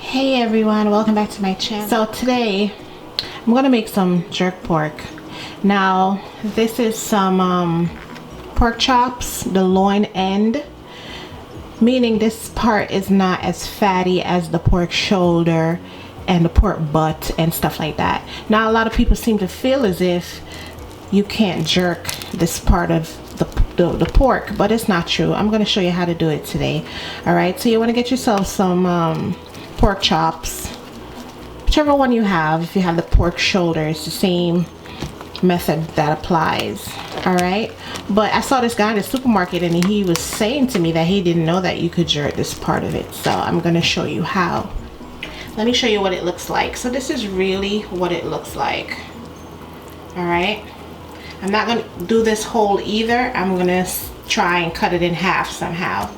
Hey everyone, welcome back to my channel. So today I'm gonna make some jerk pork. Now this is some pork chops, the loin end, meaning this part is not as fatty as the pork shoulder and the pork butt and stuff like that. Now a lot of people seem to feel as if you can't jerk this part of the pork, but it's not true. I'm going to show you how to do it today. Alright, so you want to get yourself some pork chops, whichever one you have. If you have the pork shoulder, it's the same method that applies. Alright, but I saw this guy in the supermarket and he was saying to me that he didn't know that you could jerk this part of it, so I'm going to show you how. Let me show you what it looks like. So this is really what it looks like. Alright, I'm not going to do this whole either. I'm going to try and cut it in half somehow.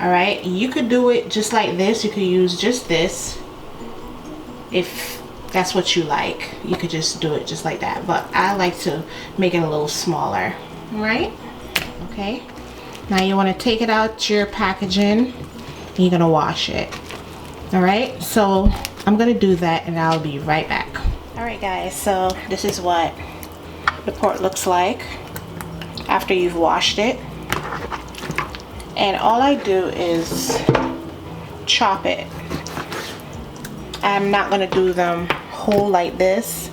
Alright, you could do it just like this. You could use just this if that's what you like. You could just do it just like that, but I like to make it a little smaller. Alright, okay, now you want to take it out your packaging and you're going to wash it. Alright, so I'm going to do that and I'll be right back. Alright guys, so this is what the pork looks like after you've washed it, and all I do is chop it. I'm not going to do them whole like this.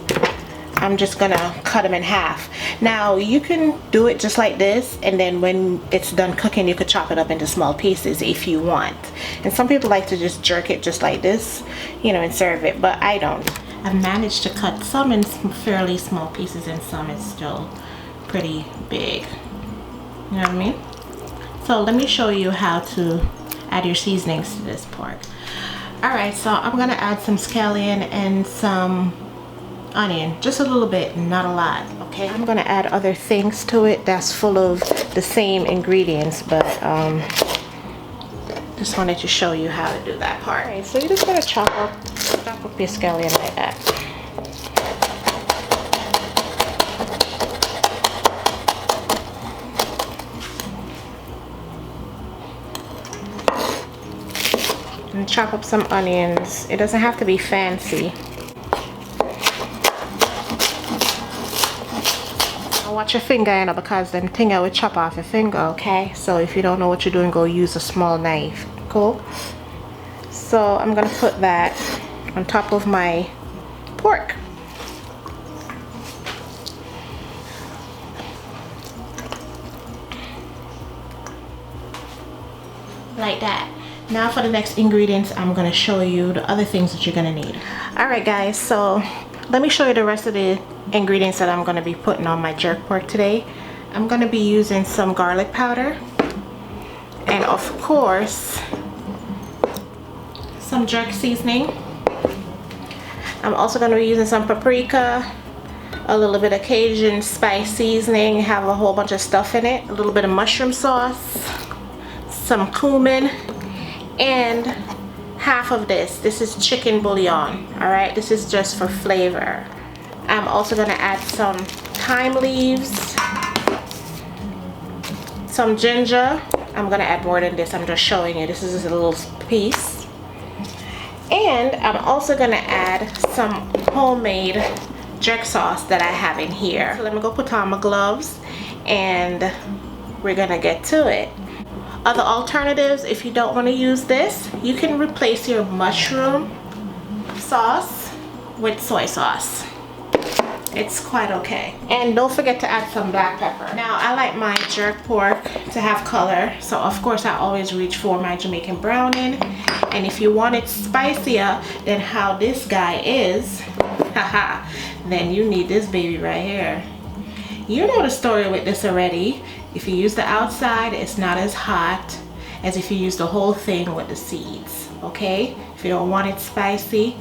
I'm just going to cut them in half. Now you can do it just like this, and then when it's done cooking you could chop it up into small pieces if you want. And some people like to just jerk it just like this, you know, and serve it, but I don't. I've managed to cut some in fairly small pieces and some is still pretty big. You know what I mean? So let me show you how to add your seasonings to this pork. Alright, so I'm going to add some scallion and some onion. Just a little bit, not a lot. Okay, I'm going to add other things to it that's full of the same ingredients, but just wanted to show you how to do that part. Alright, so you're just going to chop up your scallion like that. And chop up some onions. It doesn't have to be fancy. Watch your finger, you know, because then thing I will chop off your finger, okay? So if you don't know what you're doing, go use a small knife. Cool? So I'm gonna put that on top of my pork. Like that. Now for the next ingredients, I'm gonna show you the other things that you're gonna need. Alright guys, so let me show you the rest of the ingredients that I'm gonna be putting on my jerk pork today. I'm gonna be using some garlic powder and of course some jerk seasoning. I'm also going to be using some paprika, a little bit of Cajun spice seasoning, have a whole bunch of stuff in it, a little bit of mushroom sauce, some cumin, and half of this is chicken bouillon. Alright, this is just for flavor. I'm also going to add some thyme leaves, some ginger. I'm going to add more than this, I'm just showing you. This is just a little piece. And I'm also going to add some homemade jerk sauce that I have in here. So let me go put on my gloves and we're going to get to it. Other alternatives, if you don't want to use this, you can replace your mushroom sauce with soy sauce. It's quite okay. And don't forget to add some black pepper. Now I like my jerk pork to have color, so of course I always reach for my Jamaican browning. And if you want it spicier than how this guy is, haha, then you need this baby right here. You know the story with this already. If you use the outside, it's not as hot as if you use the whole thing with the seeds. Okay, if you don't want it spicy,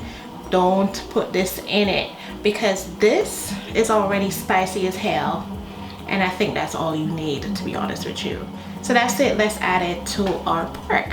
don't put this in it, because this is already spicy as hell, and I think that's all you need, to be honest with you. So that's it. Let's add it to our pork.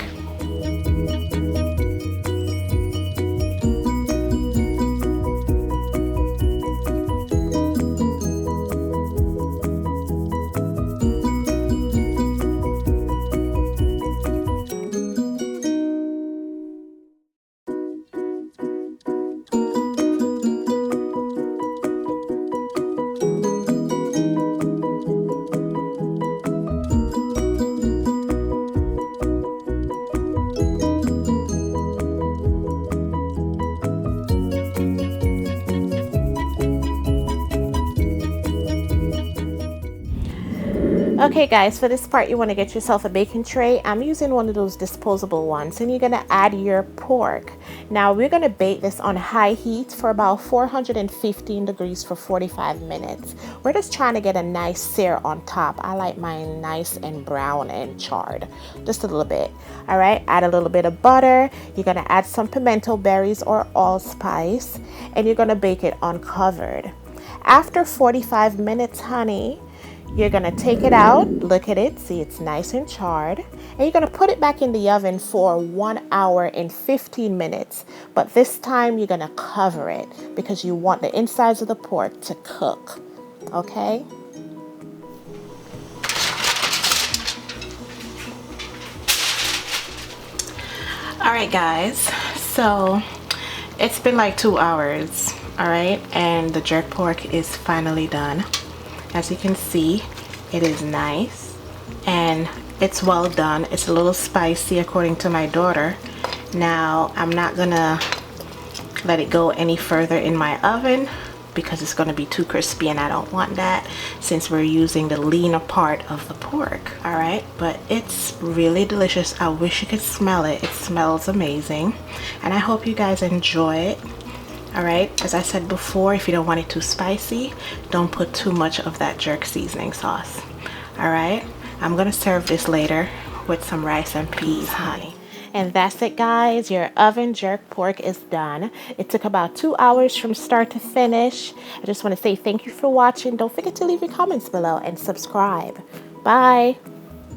Okay guys, for this part you want to get yourself a baking tray. I'm using one of those disposable ones, and you're going to add your pork. Now we're going to bake this on high heat for about 415 degrees for 45 minutes. We're just trying to get a nice sear on top. I like mine nice and brown and charred, just a little bit. All right, add a little bit of butter. You're going to add some pimento berries or allspice, and you're going to bake it uncovered. After 45 minutes, honey, you're going to take it out, look at it, see it's nice and charred, and you're going to put it back in the oven for 1 hour and 15 minutes. But this time you're going to cover it because you want the insides of the pork to cook, okay? All right, guys, so it's been like 2 hours, all right, and the jerk pork is finally done. As you can see, it is nice and it's well done. It's a little spicy according to my daughter. Now, I'm not gonna let it go any further in my oven because it's gonna be too crispy, and I don't want that since we're using the leaner part of the pork. All right, but it's really delicious. I wish you could smell it. It smells amazing, and I hope you guys enjoy it. All right, as I said before, if you don't want it too spicy, don't put too much of that jerk seasoning sauce. All right, I'm gonna serve this later with some rice and peas, honey. And that's it, guys. Your oven jerk pork is done. It took about 2 hours from start to finish. I just want to say thank you for watching. Don't forget to leave your comments below and subscribe. Bye.